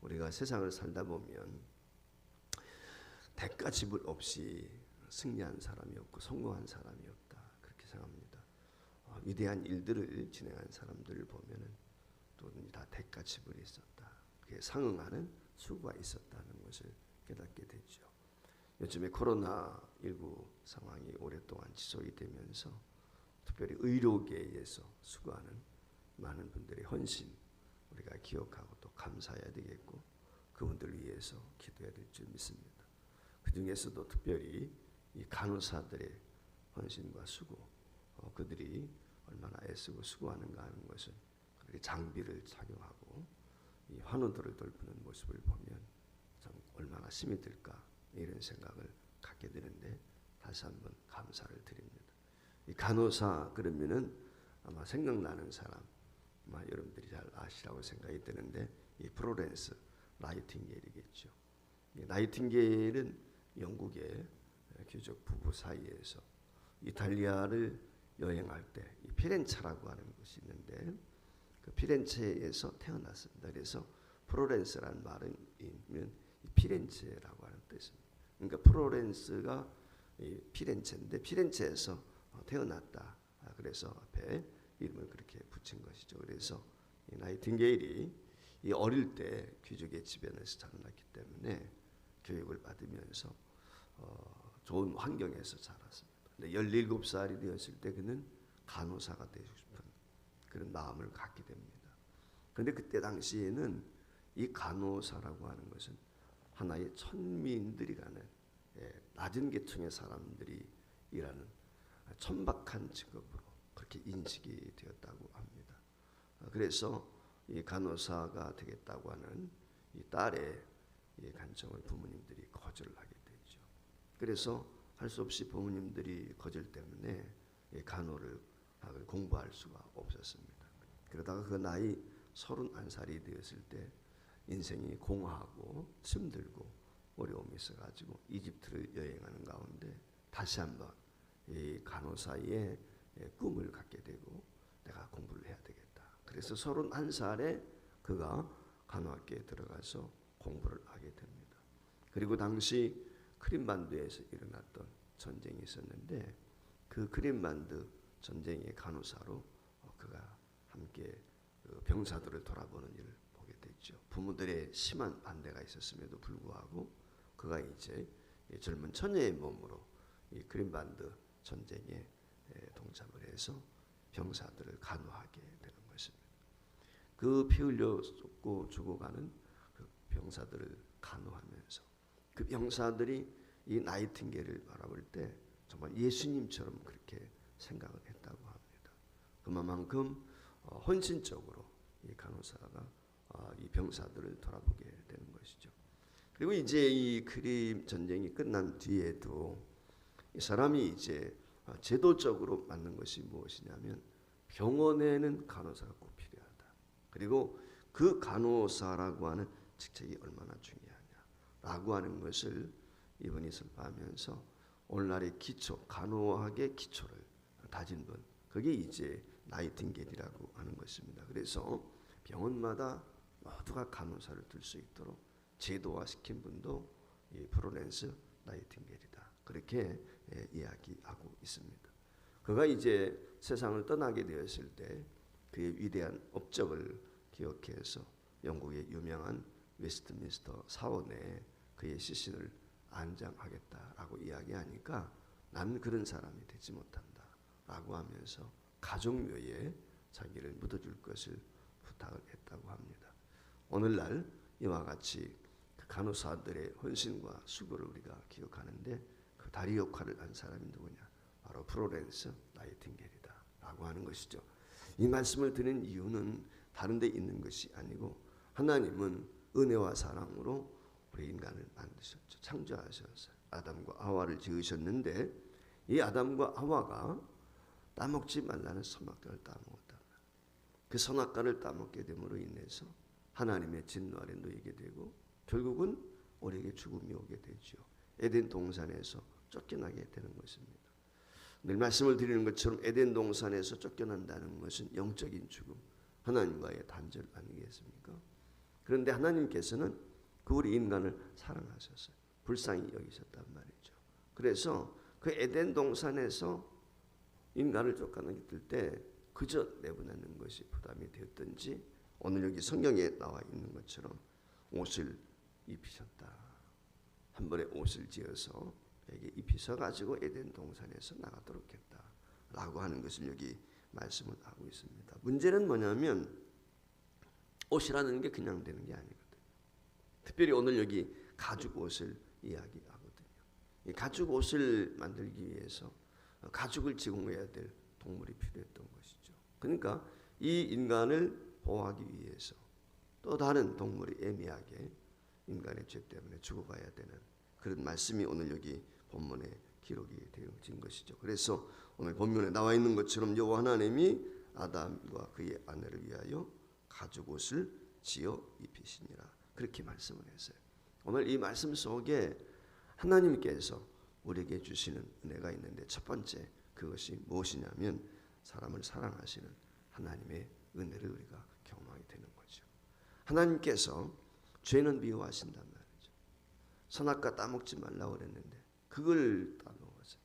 우리가 세상을 살다 보면 대가 지불 없이 승리한 사람이 없고 성공한 사람이 없다, 그렇게 생각합니다. 위대한 일들을 진행한 사람들을 보면은 또 다 대가 지불이 있었다, 그게 상응하는 수고가 있었다는 것을 깨닫게 되죠. 요즘에 코로나19 상황이 오랫동안 지속이 되면서 특별히 의료계에서 수고하는 많은 분들의 헌신 우리가 기억하고 또 감사해야 되겠고, 그분들을 위해서 기도해야 될 줄 믿습니다. 그 중에서도 특별히 이 간호사들의 헌신과 수고, 그들이 얼마나 애쓰고 수고하는가 하는 것을, 그들이 장비를 착용하고 이 환우들을 돌보는 모습을 보면 참 얼마나 힘이 들까, 이런 생각을 갖게 되는데 다시 한번 감사를 드립니다. 이 간호사 그러면은 아마 생각나는 사람, 아마 여러분들이 잘 아시라고 생각이 드는데 이 플로렌스 나이팅게일이겠죠. 이 나이팅게일은 영국의 귀족 부부 사이에서 이탈리아를 여행할 때 이 피렌체라고 하는 곳이 있는데 그 피렌체에서 태어났습니다. 그래서 플로렌스라는 말은 피렌체라고 하는 뜻입니다. 그러니까 플로렌스가 피렌체인데 피렌체에서 태어났다. 그래서 앞에 이름을 그렇게 붙인 것이죠. 그래서 이 나이팅게일이 이 어릴 때 귀족의 주변에서 자라났기 때문에 교육을 받으면서 좋은 환경에서 자랐습니다. 근데 17살이 되었을 때 그는 간호사가 되고 싶은 그런 마음을 갖게 됩니다. 그런데 그때 당시에는 이 간호사라고 하는 것은 하나의 천민들이라는 낮은 계층의 사람들이 일하는 천박한 직업으로 그렇게 인식이 되었다고 합니다. 그래서 이 간호사가 되겠다고 하는 이 딸의 이 간청을 부모님들이 거절하게 되죠. 그래서 할 수 없이 부모님들이 거절 때문에 간호를 공부할 수가 없었습니다. 그러다가 그 나이 31살이 되었을 때 인생이 공허하고 힘들고 어려움이 있어가지고 이집트를 여행하는 가운데 다시 한번 이 간호사의 꿈을 갖게 되고 내가 공부를 해야 되겠다. 그래서 31살에 그가 간호학교에 들어가서 공부를 하게 됩니다. 그리고 당시 크림반도에서 일어났던 전쟁이 있었는데 그 크림반도 전쟁의 간호사로 그가 함께 병사들을 돌아보는 일을 보게 됐죠. 부모들의 심한 반대가 있었음에도 불구하고 그가 이제 젊은 처녀의 몸으로 이 크림반도 전쟁에 동참을 해서 병사들을 간호하게 되는 것입니다. 그 피 흘려 쏟고 죽어가는 그 병사들을 간호하면서 그 병사들이 이 나이팅게일을 바라볼 때 정말 예수님처럼 그렇게 생각을 했다고 합니다. 그만큼 헌신적으로 이 간호사가 이 병사들을 돌아보게 되는 것이죠. 그리고 이제 이 크림 전쟁이 끝난 뒤에도 이 사람이 이제 제도적으로 맞는 것이 무엇이냐면 병원에는 간호사가 꼭 필요하다. 그리고 그 간호사라고 하는 직책이 얼마나 중요하냐라고 하는 것을 이분이 설파하면서 오늘날의 기초, 간호학의 기초를 다진 분, 그게 이제 나이팅게일이라고 하는 것입니다. 그래서 병원마다 모두가 간호사를 둘 수 있도록 제도화시킨 분도 이 플로렌스 나이팅게일이다. 그렇게 이야기하고 있습니다. 그가 이제 세상을 떠나게 되었을 때 그의 위대한 업적을 기억해서 영국의 유명한 웨스트민스터 사원에 그의 시신을 안장하겠다라고 이야기하니까 난 그런 사람이 되지 못한다 라고 하면서 가족묘에 자기를 묻어줄 것을 부탁을 했다고 합니다. 오늘날 이와 같이 그 간호사들의 헌신과 수고를 우리가 기억하는데 그 다리 역할을 한 사람이 누구냐? 바로 플로렌스 나이팅게일이다 라고 하는 것이죠. 이 말씀을 드린 이유는 다른 데 있는 것이 아니고 하나님은 은혜와 사랑으로 우리 인간을 만드셨죠. 창조하셨어요. 아담과 하와를 지으셨는데 이 아담과 하와가 따먹지 말라는 선악과를 따먹었다. 그 선악과를 따먹게 됨으로 인해서 하나님의 진노 아래 놓이게 되고 결국은 우리에게 죽음이 오게 되죠. 에덴 동산에서 쫓겨나게 되는 것입니다. 늘 말씀을 드리는 것처럼 에덴 동산에서 쫓겨난다는 것은 영적인 죽음, 하나님과의 단절 아니겠습니까? 그런데 하나님께서는 그 우리 인간을 사랑하셨어요. 불쌍히 여기셨단 말이죠. 그래서 그 에덴 동산에서 인간을 쫓아내길 때 그저 내보내는 것이 부담이 되었든지 오늘 여기 성경에 나와 있는 것처럼 옷을 입히셨다. 한 번에 옷을 지어서 에게 입히셔 가지고 에덴 동산에서 나가도록 했다라고 하는 것을 여기 말씀을 하고 있습니다. 문제는 뭐냐면 옷이라는 게 그냥 되는 게 아니거든요. 특별히 오늘 여기 가죽 옷을 이야기하거든요. 이 가죽 옷을 만들기 위해서 가죽을 제공해야 될 동물이 필요했던 것이죠. 그러니까 이 인간을 보호하기 위해서 또 다른 동물이 애매하게 인간의 죄 때문에 죽어가야 되는 그런 말씀이 오늘 여기 본문에 기록이 되어진 것이죠. 그래서 오늘 본문에 나와 있는 것처럼 여호와 하나님이 아담과 그의 아내를 위하여 가죽 옷을 지어 입히시니라 그렇게 말씀을 했어요. 오늘 이 말씀 속에 하나님께서 우리에게 주시는 은혜가 있는데 첫 번째 그것이 무엇이냐면 사람을 사랑하시는 하나님의 은혜를 우리가 경험하게 되는 거죠. 하나님께서 죄는 미워하신단 말이죠. 선악과 따먹지 말라고 그랬는데 그걸 따먹었어요.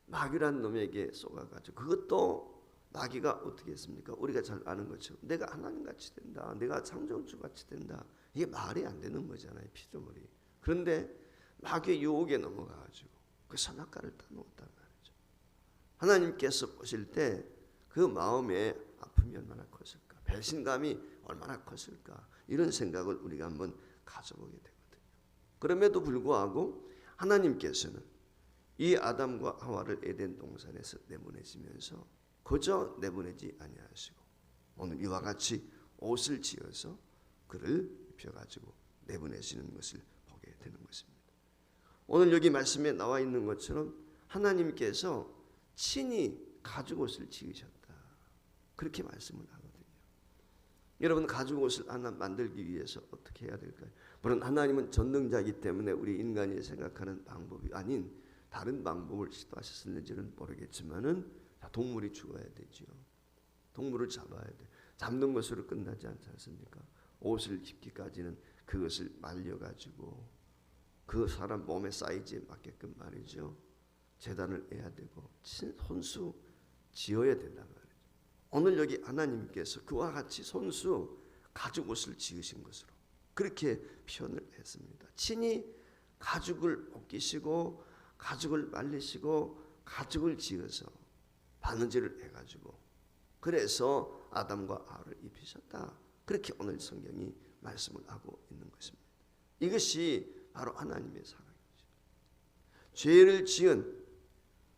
마귀란 놈에게 쏘가가지고 그것도 마귀가 어떻게 했습니까? 우리가 잘 아는 것처럼 내가 하나님같이 된다. 내가 창조주같이 된다. 이게 말이 안 되는 거잖아요. 피조물이. 그런데 마귀의 유혹에 넘어가가지고 그 선악과를 따먹었단 말이죠. 하나님께서 보실 때 그 마음의 아픔이 얼마나 컸을까? 배신감이 얼마나 컸을까? 이런 생각을 우리가 한번 가져보게 되거든요. 그럼에도 불구하고 하나님께서는 이 아담과 하와를 에덴 동산에서 내보내시면서 그저 내보내지 아니하시고 오늘 이와 같이 옷을 지어서 그를 입혀가지고 내보내시는 것을 보게 되는 것입니다. 오늘 여기 말씀에 나와 있는 것처럼 하나님께서 친히 가죽 옷을 지으셨다. 그렇게 말씀을 하거든요. 여러분 가죽 옷을 하나 만들기 위해서 어떻게 해야 될까요? 물론 하나님은 전능자이기 때문에 우리 인간이 생각하는 방법이 아닌 다른 방법을 시도하셨는지는 모르겠지만은 동물이 죽어야 되지요. 동물을 잡아야 돼. 잡는 것으로 끝나지 않지 않습니까? 옷을 입기까지는 그것을 말려가지고 그 사람 몸의 사이즈에 맞게끔 말이죠. 제단을 해야 되고 손수 지어야 된단 말이죠. 오늘 여기 하나님께서 그와 같이 손수 가죽 옷을 지으신 것으로 그렇게 표현을 했습니다. 친히 가죽을 벗기시고 가죽을 말리시고 가죽을 지어서 바느질을 해가지고 그래서 아담과 하와를 입히셨다. 그렇게 오늘 성경이 말씀을 하고 있는 것입니다. 이것이 바로 하나님의 사랑이죠. 죄를 지은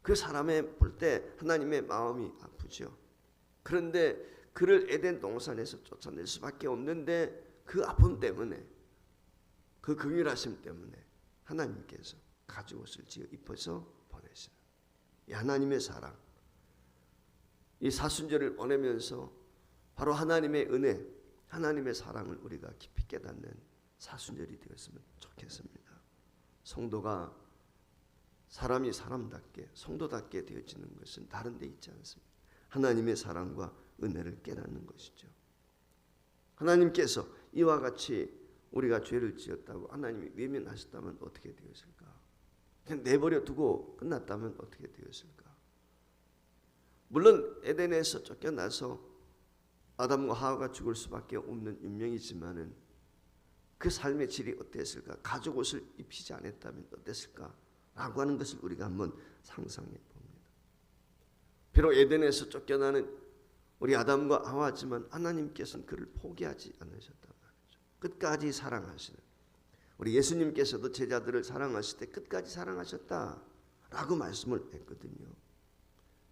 그 사람을 볼 때 하나님의 마음이 아프죠. 그런데 그를 에덴 동산에서 쫓아낼 수밖에 없는데 그 아픔 때문에 그 긍휼하심 때문에 하나님께서 가죽 옷을 지어 입혀서 보내시는 이 하나님의 사랑, 이 사순절을 보내면서 바로 하나님의 은혜, 하나님의 사랑을 우리가 깊이 깨닫는 사순절이 되었으면 좋겠습니다. 성도가 사람이 사람답게 성도답게 되어지는 것은 다른 데 있지 않습니다. 하나님의 사랑과 은혜를 깨닫는 것이죠. 하나님께서 이와 같이 우리가 죄를 지었다고 하나님이 외면하셨다면 어떻게 되었을까? 그냥 내버려 두고 끝났다면 어떻게 되었을까? 물론 에덴에서 쫓겨나서 아담과 하와가 죽을 수밖에 없는 운명이지만은 그 삶의 질이 어땠을까? 가죽 옷을 입히지 않았다면 어땠을까? 라고 하는 것을 우리가 한번 상상해 봅니다. 비록 에덴에서 쫓겨나는 우리 아담과 하와지만 하나님께서는 그를 포기하지 않으셨단 말이죠. 끝까지 사랑하시는 우리 예수님께서도 제자들을 사랑하실 때 끝까지 사랑하셨다라고 말씀을 했거든요.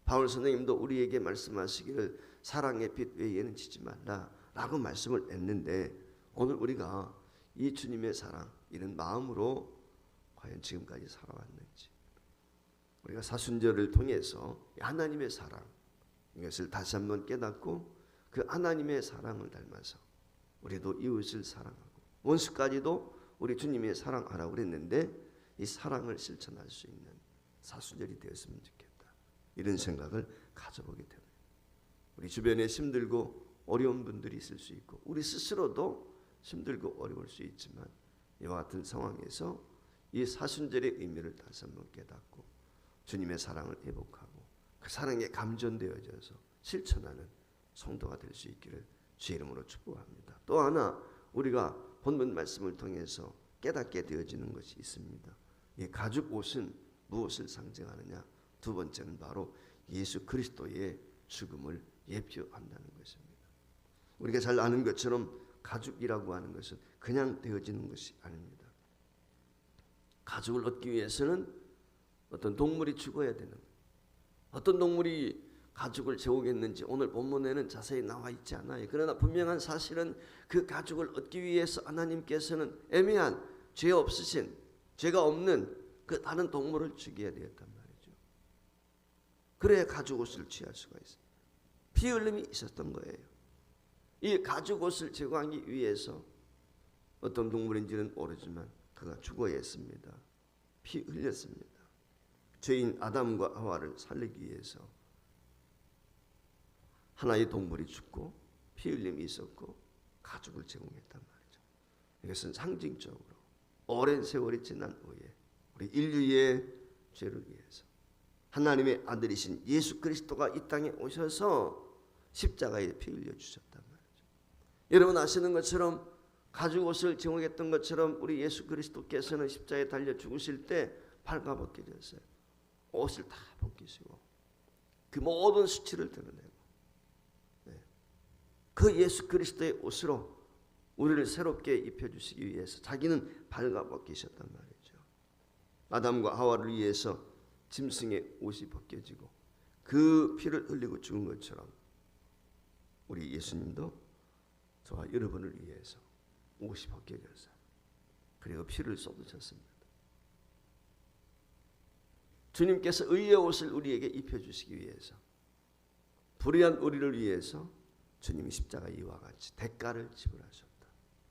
바울 선생님도 우리에게 말씀하시기를 사랑의 빛 외에는 지지 말라라고 말씀을 했는데 오늘 우리가 이 주님의 사랑 이런 마음으로 과연 지금까지 살아왔는지 우리가 사순절을 통해서 하나님의 사랑 이것을 다시 한번 깨닫고 그 하나님의 사랑을 닮아서 우리도 이웃을 사랑하고 원수까지도 우리 주님의 사랑하라고 그랬는데 이 사랑을 실천할 수 있는 사순절이 되었으면 좋겠다. 이런 생각을 가져보게 됩니다. 우리 주변에 힘들고 어려운 분들이 있을 수 있고 우리 스스로도 힘들고 어려울 수 있지만 이와 같은 상황에서 이 사순절의 의미를 다시 한번 깨닫고 주님의 사랑을 회복하고 그 사랑에 감전되어져서 실천하는 성도가 될 수 있기를 주의 이름으로 축복합니다. 또 하나 우리가 본문 말씀을 통해서 깨닫게 되어지는 것이 있습니다. 이 가죽 옷은 무엇을 상징하느냐? 두 번째는 바로 예수 그리스도의 죽음을 예표한다는 것입니다. 우리가 잘 아는 것처럼 가죽이라고 하는 것은 그냥 되어지는 것이 아닙니다. 가죽을 얻기 위해서는 어떤 동물이 죽어야 되는 거예요. 어떤 동물이 가죽을 제공했는지 오늘 본문에는 자세히 나와 있지 않아요. 그러나 분명한 사실은 그 가죽을 얻기 위해서 하나님께서는 애매한 죄 없으신 죄가 없는 그 다른 동물을 죽여야 되었단 말이죠. 그래야 가죽 옷을 취할 수가 있어요. 피 흘림이 있었던 거예요. 이 가죽 옷을 제공하기 위해서 어떤 동물인지는 모르지만 그가 죽어야 했습니다. 피 흘렸습니다. 죄인 아담과 하와를 살리기 위해서 하나의 동물이 죽고 피 흘림이 있었고 가죽을 제공했단 말이죠. 이것은 상징적으로 오랜 세월이 지난 후에 우리 인류의 죄를 위해서 하나님의 아들이신 예수 그리스도가 이 땅에 오셔서 십자가에 피 흘려 주셨단 말이죠. 여러분 아시는 것처럼 가죽 옷을 제공했던 것처럼 우리 예수 그리스도께서는 십자가에 달려 죽으실 때 발가벗겨졌어요. 옷을 다 벗기시고 그 모든 수치를 드러내고 그 예수 그리스도의 옷으로 우리를 새롭게 입혀주시기 위해서 자기는 발가벗기셨단 말이죠. 아담과 하와를 위해서 짐승의 옷이 벗겨지고 그 피를 흘리고 죽은 것처럼 우리 예수님도 저와 여러분을 위해서 옷이 벗겨졌어요. 그리고 피를 쏟으셨습니다. 주님께서 의의 옷을 우리에게 입혀주시기 위해서 불의한 우리를 위해서 주님이 십자가 이와 같이 대가를 지불하셨다.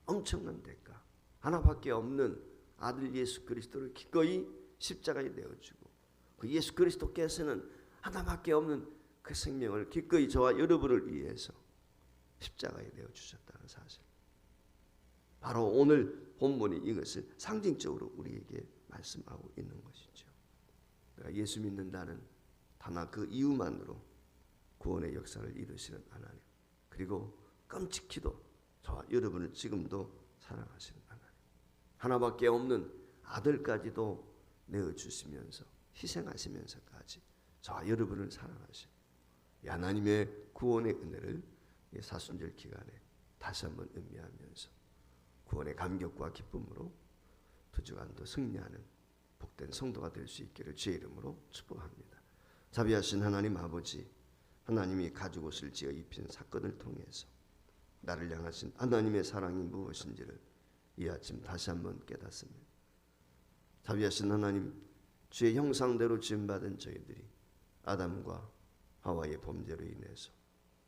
엄청난 대가. 하나밖에 없는 아들 예수 그리스도를 기꺼이 십자가에 내어주고 그 예수 그리스도께서는 하나밖에 없는 그 생명을 기꺼이 저와 여러분을 위해서 십자가에 내어주셨다는 사실. 바로 오늘 본문이 이것을 상징적으로 우리에게 말씀하고 있는 것이죠. 내가 예수 믿는다는 단하 그 이유만으로 구원의 역사를 이루시는 하나님, 그리고 끔찍히도 저와 여러분을 지금도 사랑하시는 하나님, 하나밖에 없는 아들까지도 내어주시면서 희생하시면서까지 저와 여러분을 사랑하시고 하나님의 구원의 은혜를 이 사순절 기간에 다시 한번 의미하면서 구원의 감격과 기쁨으로 두 주간도 승리하는 복된 성도가 될 수 있기를 주의 이름으로 축복합니다. 자비하신 하나님 아버지, 하나님이 가죽 옷을 지어 입힌 사건을 통해서 나를 향하신 하나님의 사랑이 무엇인지를 이 아침 다시 한번 깨닫습니다. 자비하신 하나님, 주의 형상대로 지음받은 저희들이 아담과 하와의 범죄로 인해서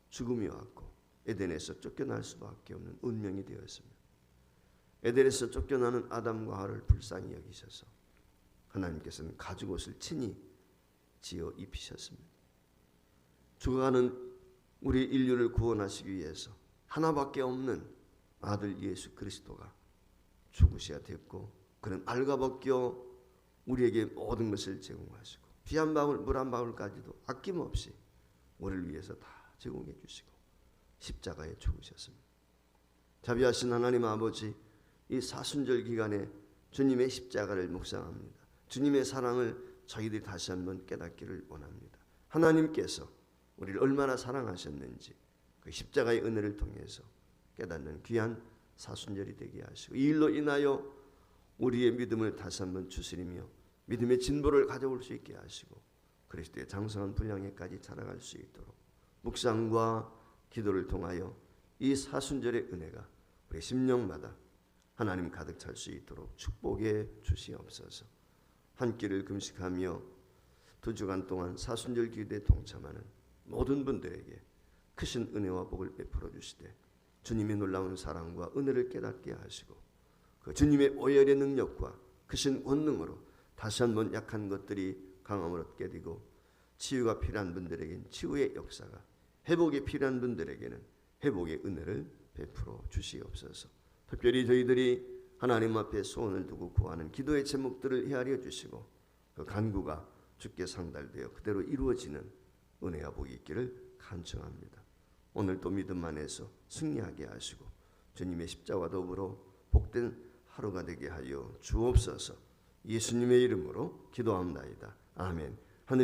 죽음이 왔고 에덴에서 쫓겨날 수밖에 없는 운명이 되었습니다. 에덴에서 쫓겨나는 아담과 하와를 불쌍히 여기셔서 하나님께서는 가죽 옷을 친히 지어 입히셨습니다. 죽어가는 우리 인류를 구원하시기 위해서 하나밖에 없는 아들 예수 그리스도가 죽으셔야 됐고 그는 발가벗겨 우리에게 모든 것을 제공하시고 피 한 방울 물 한 방울까지도 아낌없이 우리를 위해서 다 제공해 주시고 십자가에 죽으셨습니다. 자비하신 하나님 아버지, 이 사순절 기간에 주님의 십자가를 묵상합니다. 주님의 사랑을 저희들이 다시 한번 깨닫기를 원합니다. 하나님께서 우리를 얼마나 사랑하셨는지 그 십자가의 은혜를 통해서 깨닫는 귀한 사순절이 되게 하시고 이 일로 인하여 우리의 믿음을 다시 한번 추스리며 믿음의 진보를 가져올 수 있게 하시고 그리스도의 장성한 분량에까지 자라갈 수 있도록 묵상과 기도를 통하여 이 사순절의 은혜가 우리 심령마다 하나님 가득 찰 수 있도록 축복해 주시옵소서. 한 끼를 금식하며 두 주간 동안 사순절 기도에 동참하는 모든 분들에게 크신 은혜와 복을 베풀어 주시되 주님의 놀라운 사랑과 은혜를 깨닫게 하시고 그 주님의 오열의 능력과 크신 권능으로 다시 한번 약한 것들이 강함을 얻게 되고 치유가 필요한 분들에게는 치유의 역사가, 회복이 필요한 분들에게는 회복의 은혜를 베풀어 주시옵소서. 특별히 저희들이 하나님 앞에 소원을 두고 구하는 기도의 제목들을 헤아려 주시고 그 간구가 주께 상달되어 그대로 이루어지는 은혜와 복이 있기를 간청합니다. 오늘 또 믿음 안에서 승리하게 하시고 주님의 십자가 더불어 복된 하루가 되게 하여 주옵소서. 예수님의 이름으로 기도합나이다. 아멘. 하늘에